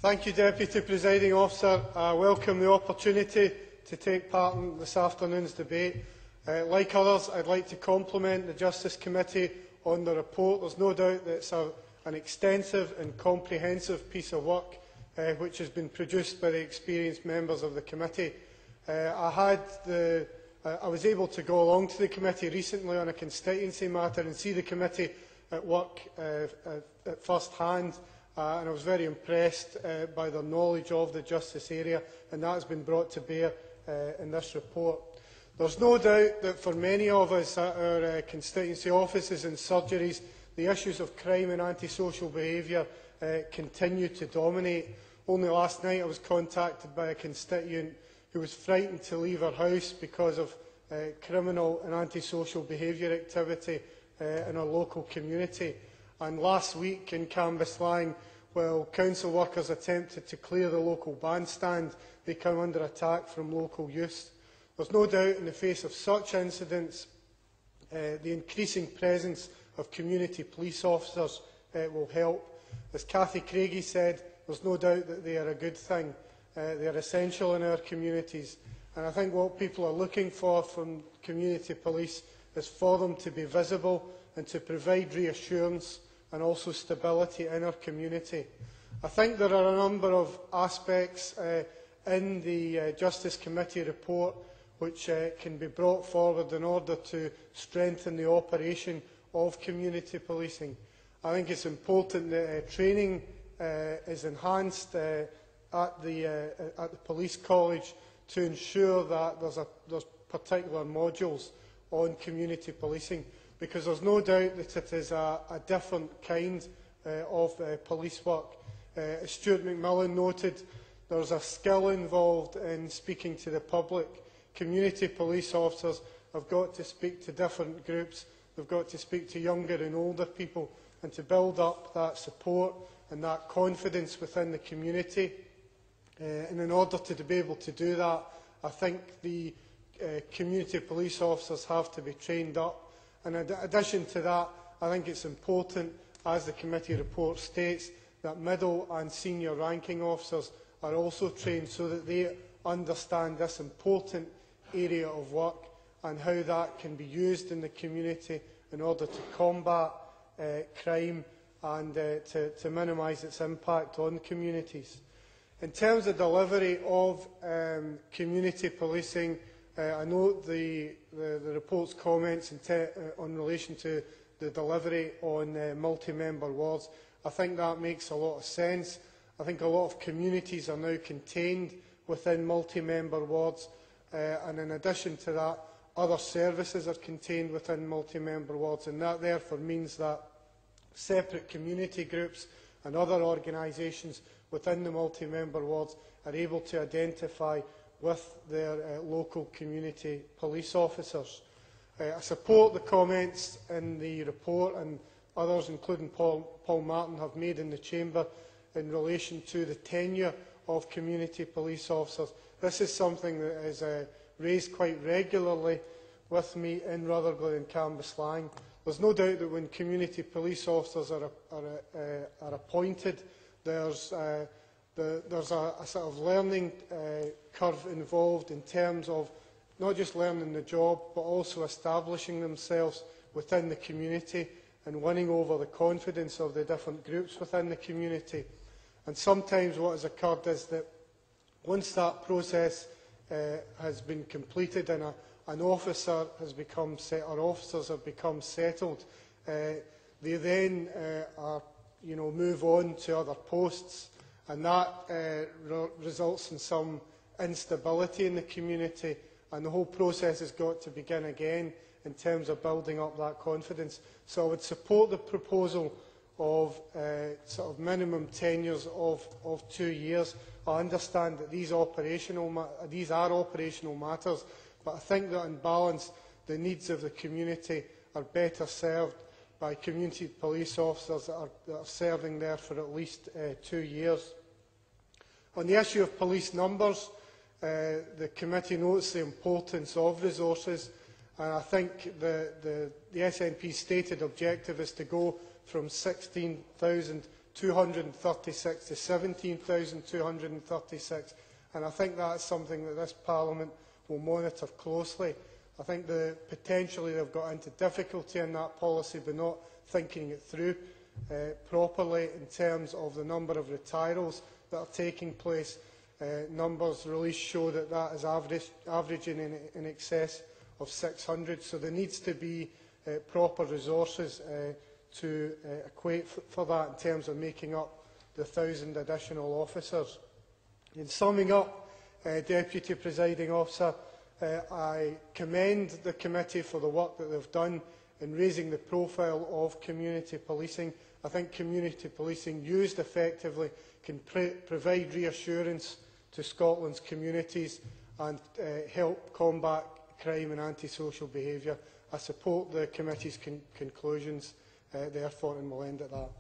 Thank you, Deputy Presiding Officer. I welcome the opportunity to take part in this afternoon's debate. Like others, I would like to compliment the Justice Committee on the report. There is no doubt that it is an extensive and comprehensive piece of work which has been produced by the experienced members of the committee. I was able to go along to the committee recently on a constituency matter and see the committee at work at first hand, and I was very impressed by their knowledge of the justice area, and that has been brought to bear in this report. There is no doubt that for many of us at our constituency offices and surgeries, the issues of crime and antisocial behaviour continue to dominate. Only last night I was contacted by a constituent who was frightened to leave her house because of criminal and antisocial behaviour activity in our local community. And last week in Cambuslang, while council workers attempted to clear the local bandstand, they come under attack from local youths. There is no doubt in the face of such incidents, the increasing presence of community police officers will help. As Cathy Craigie said, there is no doubt that they are a good thing. They are essential in our communities. And I think what people are looking for from community police is for them to be visible and to provide reassurance and also stability in our community. I think there are a number of aspects in the Justice Committee report which can be brought forward in order to strengthen the operation of community policing. I think it is important that training is enhanced at the Police College to ensure that there are particular modules on community policing, because there is no doubt that it is a different kind of police work. As Stuart McMillan noted, there is a skill involved in speaking to the public. Community police officers have got to speak to different groups. They have got to speak to younger and older people, and to build up that support and that confidence within the community. And in order to be able to do that, I think the community police officers have to be trained up. And in addition to that, I think it is important, as the committee report states, that middle and senior ranking officers are also trained so that they understand this important area of work and how that can be used in the community in order to combat crime and to minimise its impact on communities. In terms of delivery of community policing, I note the report's comments in relation to the delivery on multi-member wards. I think that makes a lot of sense. I think a lot of communities are now contained within multi-member wards, and in addition to that, other services are contained within multi-member wards, and that therefore means that separate community groups and other organisations within the multi-member wards are able to identify with their local community police officers. I support the comments in the report, and others, including Paul Martin, have made in the Chamber in relation to the tenure of community police officers. This is something that is raised quite regularly with me in Rutherglen and Cambuslang. There is no doubt that when community police officers are appointed, there is a sort of learning curve involved in terms of not just learning the job, but also establishing themselves within the community and winning over the confidence of the different groups within the community. And sometimes what has occurred is that once that process has been completed and an officer has become or officers have become settled, they then move on to other posts, and that results in some instability in the community, and the whole process has got to begin again in terms of building up that confidence. So I would support the proposal of sort of minimum tenures of 2 years. I understand that these are operational matters, but I think that on balance the needs of the community are better served by community police officers that are serving there for at least 2 years. On the issue of police numbers, the committee notes the importance of resources, and I think the SNP's stated objective is to go from 16,000 236 to 17,236, and I think that's something that this Parliament will monitor closely. I think potentially they've got into difficulty in that policy by not thinking it through properly in terms of the number of retirals that are taking place. Numbers released show that that is averaging in excess of 600, so there needs to be proper resources to equate for that in terms of making up the 1,000 additional officers. In summing up, Deputy Presiding Officer, I commend the committee for the work that they've done in raising the profile of community policing. I think community policing used effectively can provide reassurance to Scotland's communities and help combat crime and antisocial behaviour. I support the committee's conclusions, therefore, and will end at that.